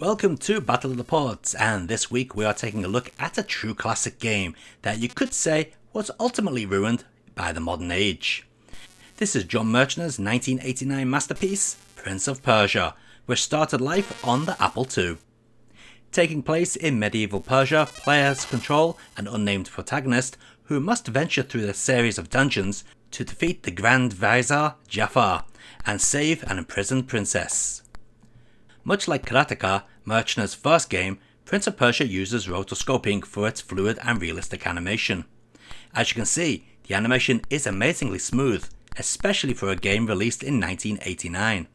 Welcome to Battle of the Ports, and this week we are taking a look at a true classic game that you could say was ultimately ruined by the modern age. This is John Merchner's 1989 masterpiece, Prince of Persia, which started life on the Apple II. Taking place in medieval Persia, players control an unnamed protagonist who must venture through a series of dungeons to defeat the Grand Vizier Jafar and save an imprisoned princess. Much like Karateka, Merchner's first game, Prince of Persia uses rotoscoping for its fluid and realistic animation. As you can see, the animation is amazingly smooth, especially for a game released in 1989.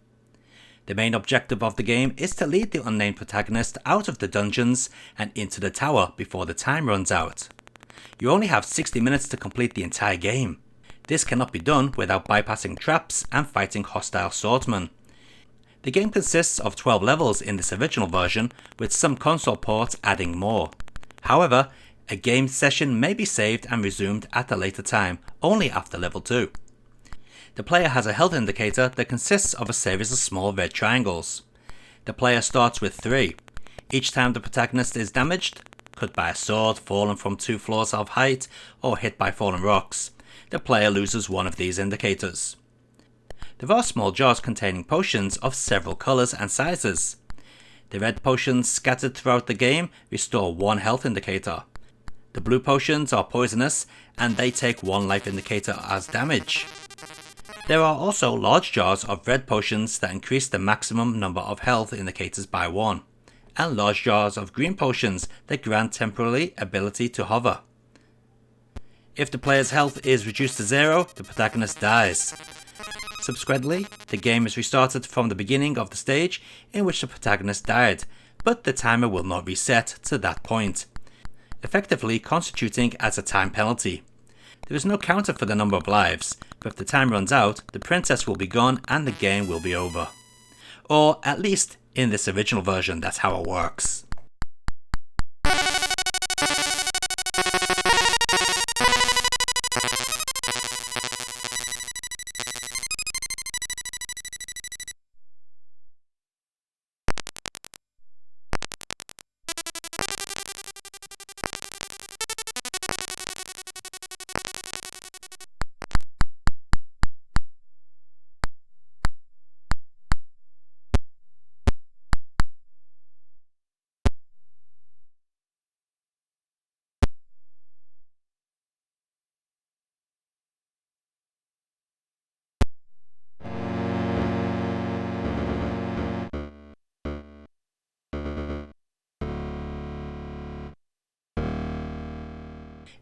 The main objective of the game is to lead the unnamed protagonist out of the dungeons and into the tower before the time runs out. You only have 60 minutes to complete the entire game. This cannot be done without bypassing traps and fighting hostile swordsmen. The game consists of 12 levels in this original version, with some console ports adding more. However, a game session may be saved and resumed at a later time, only after level 2. The player has a health indicator that consists of a series of small red triangles. The player starts with 3. Each time the protagonist is damaged, cut by a sword, fallen from 2 floors of height, or hit by fallen rocks, the player loses one of these indicators. There are small jars containing potions of several colours and sizes. The red potions scattered throughout the game restore 1 health indicator. The blue potions are poisonous and they take 1 life indicator as damage. There are also large jars of red potions that increase the maximum number of health indicators by 1, and large jars of green potions that grant temporary ability to hover. If the player's health is reduced to 0, the protagonist dies. Subsequently, the game is restarted from the beginning of the stage in which the protagonist died, but the timer will not reset to that point, effectively constituting as a time penalty. There is no counter for the number of lives, but if the time runs out, the princess will be gone and the game will be over. Or at least in this original version, that's how it works.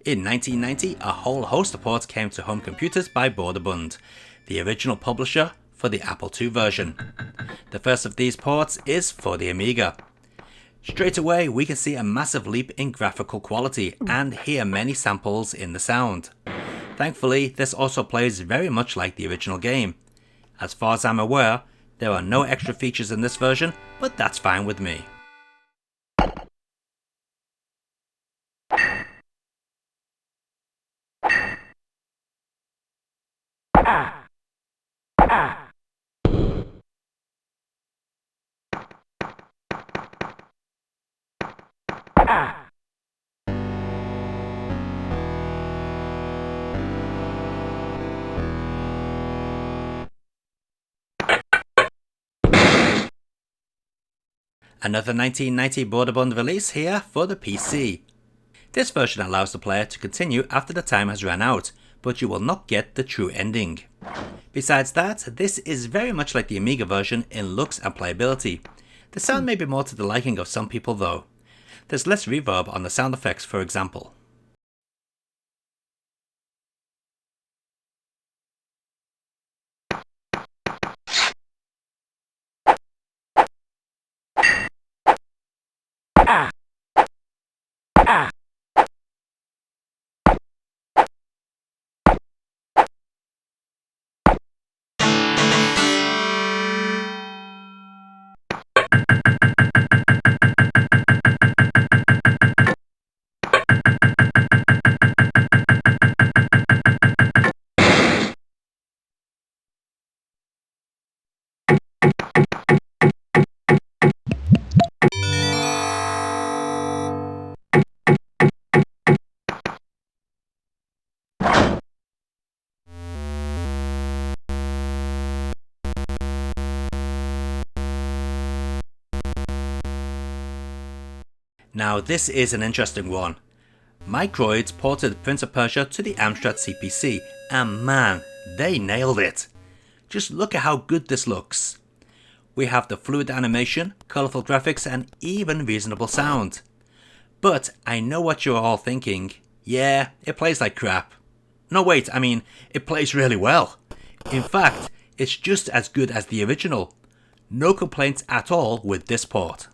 In 1990, a whole host of ports came to home computers by Broderbund, the original publisher for the Apple II version. The first of these ports is for the Amiga. Straight away we can see a massive leap in graphical quality and hear many samples in the sound. Thankfully, this also plays very much like the original game. As far as I'm aware, there are no extra features in this version, but that's fine with me. Another 1990 Broderbund release here for the PC. This version allows the player to continue after the time has run out, but you will not get the true ending. Besides that, this is very much like the Amiga version in looks and playability. The sound may be more to the liking of some people though. There's less reverb on the sound effects, for example. Now this is an interesting one. Microids ported Prince of Persia to the Amstrad CPC, and man, they nailed it. Just look at how good this looks. We have the fluid animation, colourful graphics, and even reasonable sound. But I know what you're all thinking. Yeah, it plays like crap. No wait, I mean, it plays really well. In fact, it's just as good as the original. No complaints at all with this port.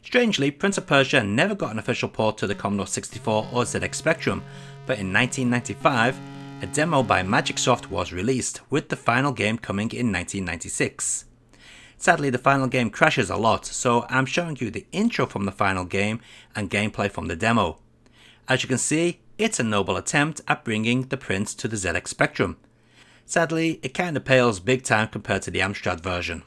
Strangely, Prince of Persia never got an official port to the Commodore 64 or ZX Spectrum, but in 1995, a demo by Magicsoft was released, with the final game coming in 1996. Sadly, the final game crashes a lot, so I'm showing you the intro from the final game and gameplay from the demo. As you can see, it's a noble attempt at bringing the Prince to the ZX Spectrum. Sadly, it kinda pales big time compared to the Amstrad version.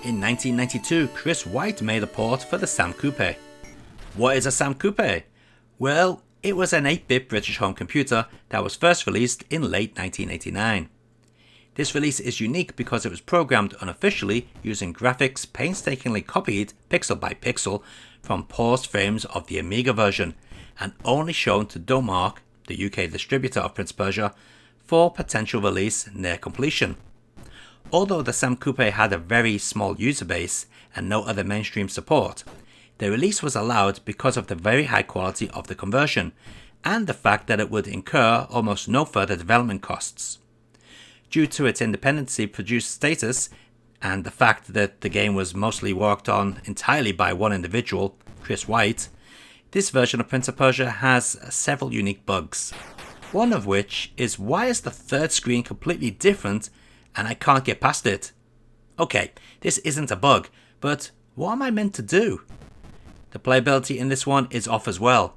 In 1992, Chris White made a port for the Sam Coupe. What is a Sam Coupe? Well, it was an 8-bit British home computer that was first released in late 1989. This release is unique because it was programmed unofficially using graphics painstakingly copied pixel by pixel from paused frames of the Amiga version, and only shown to Domark, the UK distributor of Prince Persia, for potential release near completion. Although the Sam Coupe had a very small user base and no other mainstream support, the release was allowed because of the very high quality of the conversion, and the fact that it would incur almost no further development costs. Due to its independently produced status, and the fact that the game was mostly worked on entirely by one individual, Chris White, this version of Prince of Persia has several unique bugs. One of which is, why is the third screen completely different and I can't get past it? Okay, this isn't a bug, but what am I meant to do? The playability in this one is off as well.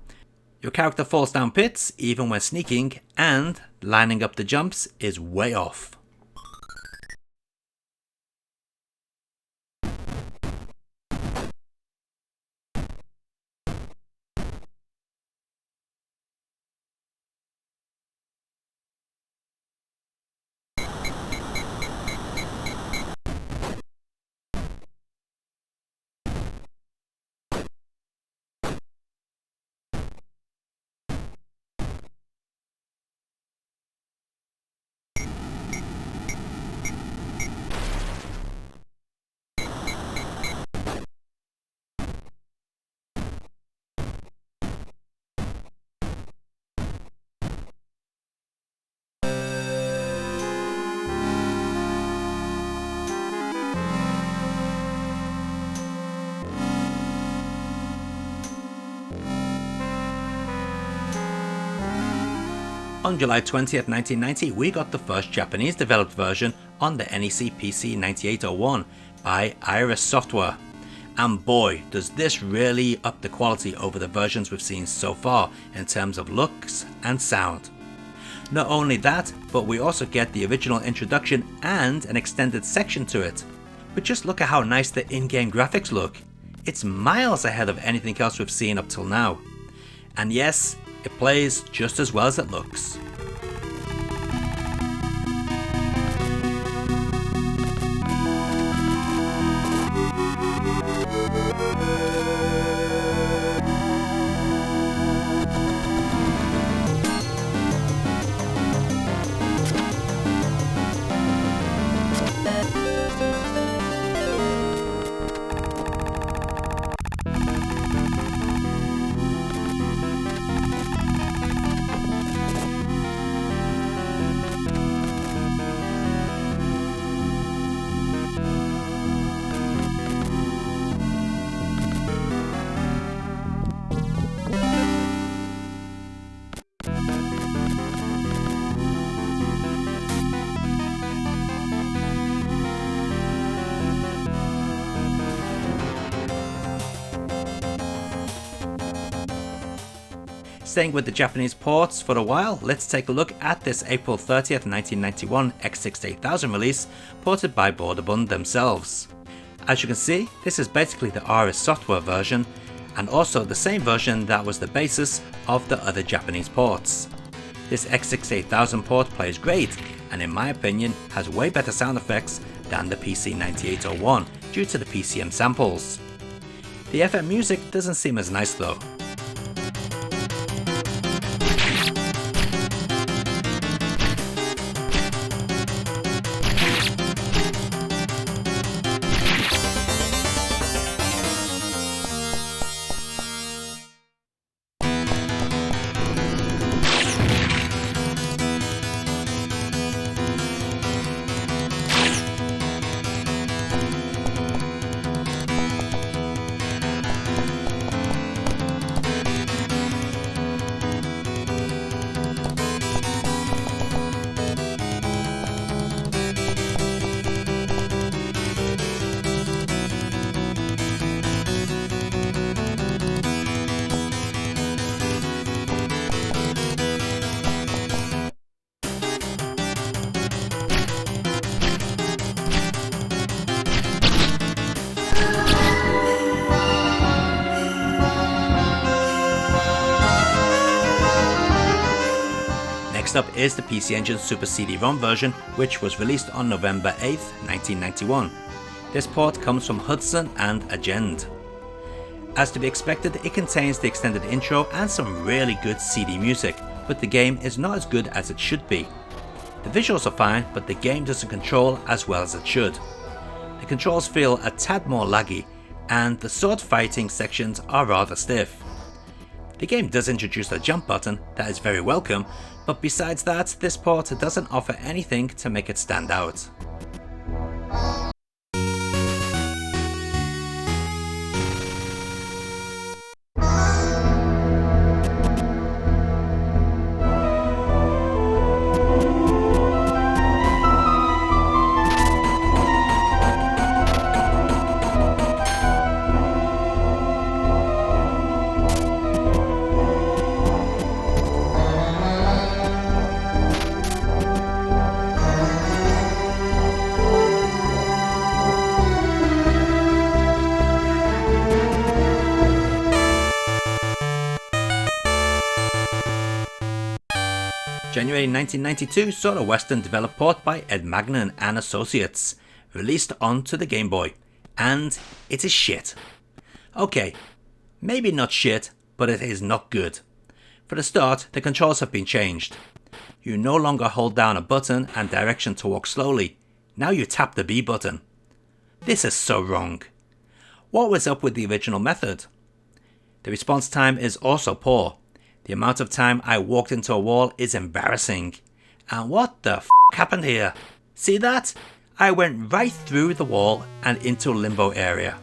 Your character falls down pits even when sneaking, and lining up the jumps is way off. On July 20th, 1990, we got the first Japanese developed version on the NEC PC 9801 by Iris Software. And boy, does this really up the quality over the versions we've seen so far in terms of looks and sound. Not only that, but we also get the original introduction and an extended section to it. But just look at how nice the in-game graphics look. It's miles ahead of anything else we've seen up till now. And yes, it plays just as well as it looks. Staying with the Japanese ports for a while, let's take a look at this April 30th 1991 X68000 release ported by Broderbund themselves. As you can see, this is basically the RS software version, and also the same version that was the basis of the other Japanese ports. This X68000 port plays great, and in my opinion has way better sound effects than the PC9801 due to the PCM samples. The FM music doesn't seem as nice though. Next up is the PC Engine Super CD-ROM version, which was released on November 8th, 1991. This port comes from Hudson and Agend. As to be expected, it contains the extended intro and some really good CD music, but the game is not as good as it should be. The visuals are fine, but the game doesn't control as well as it should. The controls feel a tad more laggy, and the sword fighting sections are rather stiff. The game does introduce a jump button that is very welcome, but besides that, this port doesn't offer anything to make it stand out. January 1992 saw a Western developed port by Ed Magnan and Associates, released onto the Game Boy, and it is shit. Okay, maybe not shit, but it is not good. For the start, the controls have been changed. You no longer hold down a button and direction to walk slowly, now you tap the B button. This is so wrong. What was up with the original method? The response time is also poor. The amount of time I walked into a wall is embarrassing. And what the f*** happened here? See that? I went right through the wall and into a limbo area.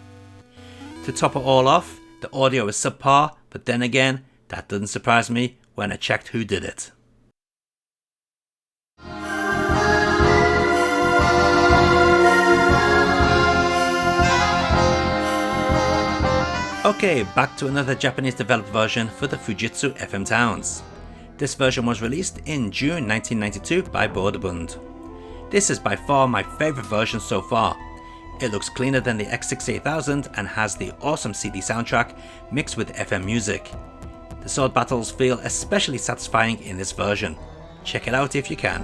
To top it all off, the audio is subpar, but then again, that doesn't surprise me when I checked who did it. Okay, back to another Japanese developed version for the Fujitsu FM Towns. This version was released in June 1992 by Broderbund. This is by far my favourite version so far. It looks cleaner than the X68000 and has the awesome CD soundtrack mixed with FM music. The sword battles feel especially satisfying in this version. Check it out if you can.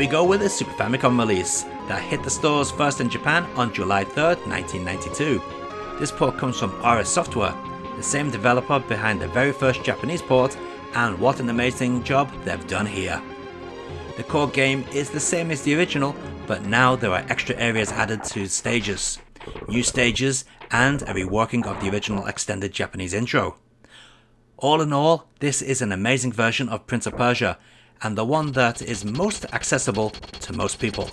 we go with a Super Famicom release that hit the stores first in Japan on July 3rd, 1992. This port comes from RS Software, the same developer behind the very first Japanese port, and what an amazing job they've done here. The core game is the same as the original, but now there are extra areas added to stages, new stages, and a reworking of the original extended Japanese intro. All in all, this is an amazing version of Prince of Persia, and the one that is most accessible to most people.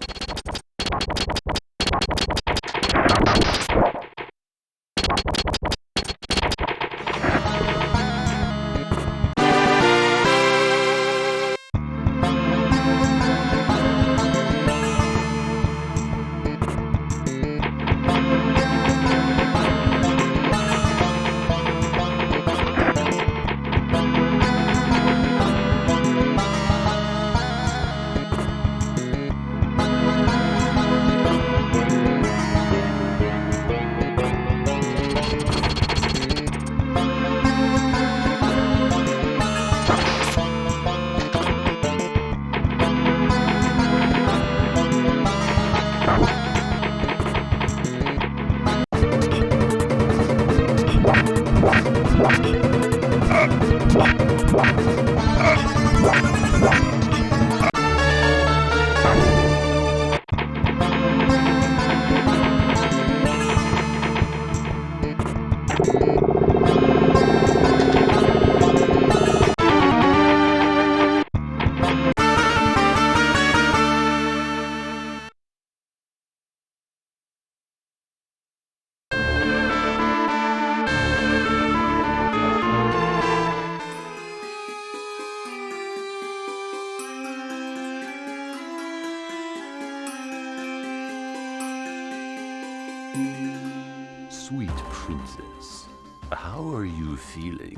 Sweet princess, how are you feeling?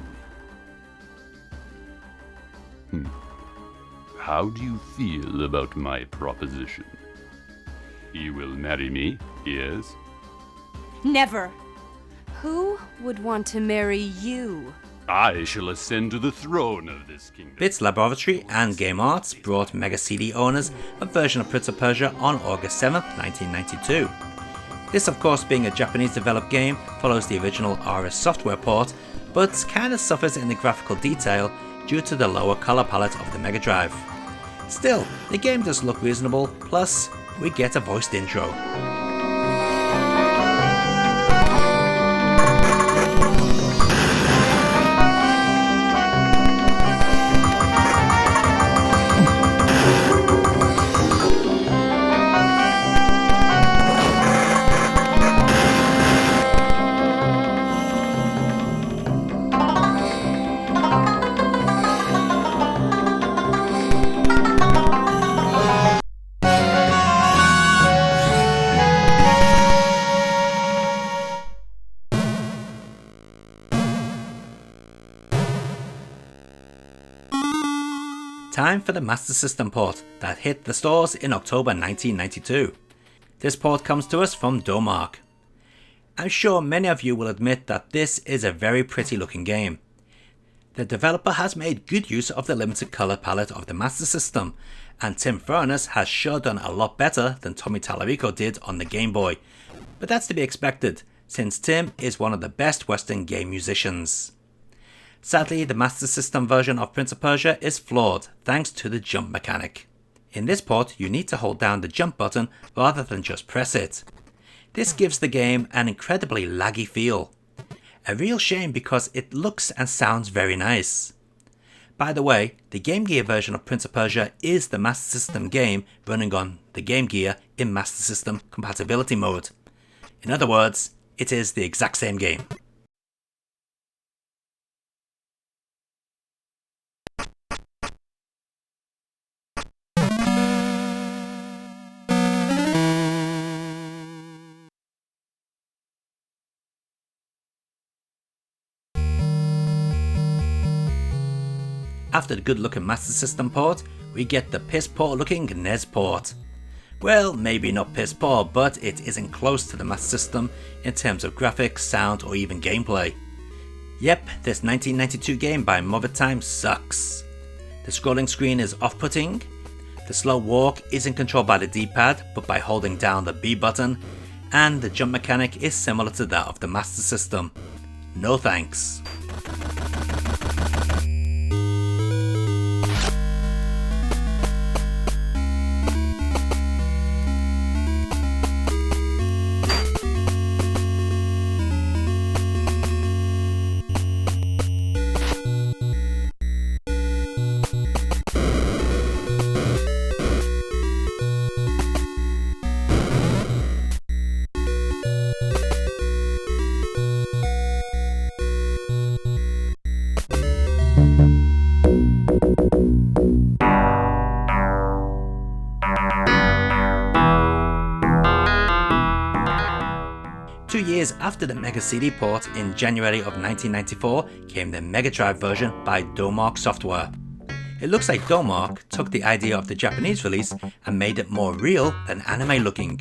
How do you feel about my proposition? You will marry me, yes? Never. Who would want to marry you? I shall ascend to the throne of this kingdom. Bits Laboratory and Game Arts brought Mega CD owners a version of Prince of Persia on August 7th, 1992. This, of course, being a Japanese developed game, follows the original RS Software port, but kinda suffers in the graphical detail due to the lower colour palette of the Mega Drive. Still, the game does look reasonable, plus we get a voiced intro. Time for the Master System port that hit the stores in October 1992. This port comes to us from Domark. I'm sure many of you will admit that this is a very pretty looking game. The developer has made good use of the limited colour palette of the Master System, and Tim Furness has sure done a lot better than Tommy Tallarico did on the Game Boy. But that's to be expected, since Tim is one of the best Western game musicians. Sadly, the Master System version of Prince of Persia is flawed thanks to the jump mechanic. In this port, you need to hold down the jump button rather than just press it. This gives the game an incredibly laggy feel. A real shame because it looks and sounds very nice. By the way, the Game Gear version of Prince of Persia is the Master System game running on the Game Gear in Master System compatibility mode. In other words, it is the exact same game. After the good looking Master System port, we get the piss poor looking NES port. Well, maybe not piss poor, but it isn't close to the Master System in terms of graphics, sound, or even gameplay. Yep, this 1992 game by Mother Time sucks. The scrolling screen is off-putting, The slow walk isn't controlled by the D-pad, but by holding down the B button, and the jump mechanic is similar to that of the Master System. No thanks. Years after the Mega CD port in January of 1994 came the Mega Drive version by Domark Software. It looks like Domark took the idea of the Japanese release and made it more real than anime looking.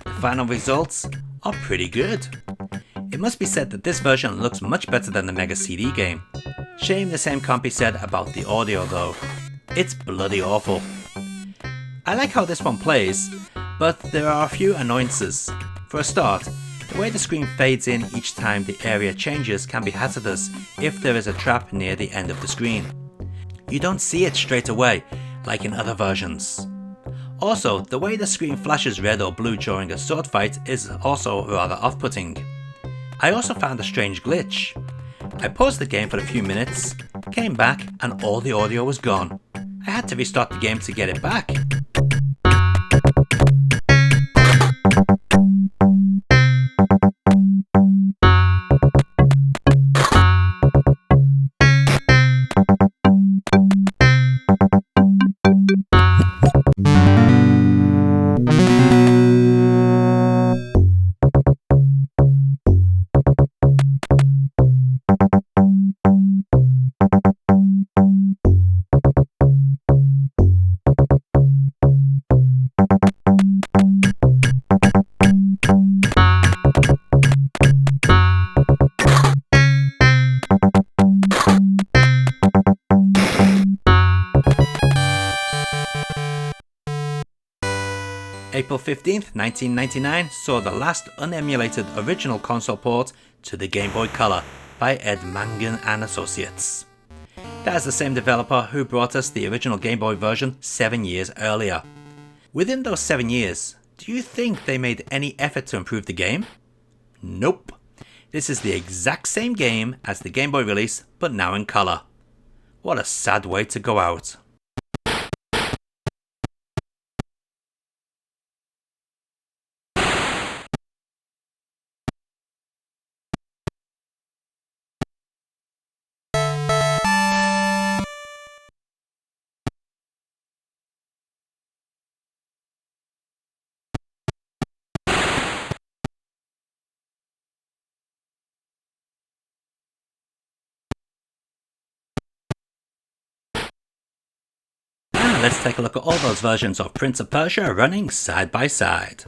The final results are pretty good. It must be said that this version looks much better than the Mega CD game. Shame the same can't be said about the audio though. It's bloody awful. I like how this one plays, but there are a few annoyances. For a start, the way the screen fades in each time the area changes can be hazardous if there is a trap near the end of the screen. You don't see it straight away, like in other versions. Also, the way the screen flashes red or blue during a sword fight is also rather off-putting. I also found a strange glitch. I paused the game for a few minutes, came back and all the audio was gone. I had to restart the game to get it back. April 15th, 1999 saw the last unemulated original console port to the GameBoy Colour by Ed Mangan and Associates. That is the same developer who brought us the original Game Boy version 7 years earlier. Within those 7 years, do you think they made any effort to improve the game? Nope. This is the exact same game as the Game Boy release, but now in colour. What a sad way to go out. Let's take a look at all those versions of Prince of Persia running side by side.